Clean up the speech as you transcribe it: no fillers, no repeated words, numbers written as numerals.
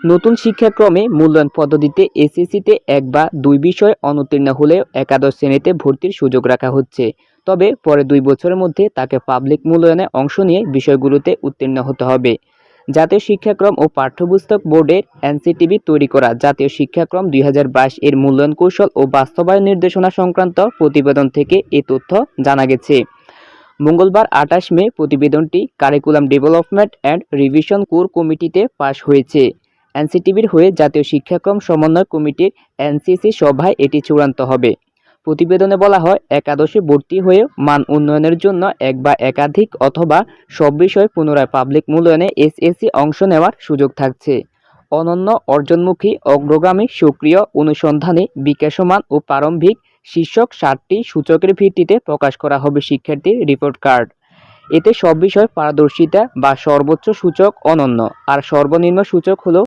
নতুন শিক্ষাক্রমে মূল্যায়ন পদ্ধতিতে এসএসসিতে ১ বা ২ বিষয়ে অনুত্তীর্ণ হলেও একাদশ শ্রেণীতে ভর্তির সুযোগ রাখা হচ্ছে। তবে পরে ২ বছরের মধ্যে তাকে পাবলিক মূল্যায়নে অংশ নিয়ে বিষয়গুলোতে উত্তীর্ণ হতে হবে। জাতীয় শিক্ষাক্রম ও পাঠ্যপুস্তক বোর্ডের এনসিটিবি তৈরি করা জাতীয় শিক্ষাক্রম ২০২২ এর মূল্যায়ন কৌশল ও বাস্তবায়ন নির্দেশনা সংক্রান্ত প্রতিবেদন থেকে এ তথ্য জানা গেছে। মঙ্গলবার ২৮ মে প্রতিবেদনটি curriculum development and revision core কমিটিতে পাশ হয়েছে। এনসিটিবির হয়ে জাতীয় শিক্ষাক্রম সমন্বয় কমিটির এনসিসি সভায় এটি চূড়ান্ত হবে। প্রতিবেদনে বলা হয়, একাদশে ভর্তি হয়ে মান উন্নয়নের জন্য এক বা একাধিক অথবা সব বিষয়ে পুনরায় পাবলিক মূল্যায়নে এসএসসি অংশ নেওয়ার সুযোগ থাকছে। অনন্য, অর্জনমুখী, অগ্রগামী, সক্রিয়, অনুসন্ধানী, বিকাশমান ও প্রারম্ভিক শীর্ষক ৭টি সূচকের ভিত্তিতে প্রকাশ করা হবে শিক্ষার্থীর রিপোর্ট কার্ড। এতে সব বিষয়ে পারদর্শিতা বা সর্বোচ্চ সূচক অনন্য, আর সর্বনিম্ন সূচক হলো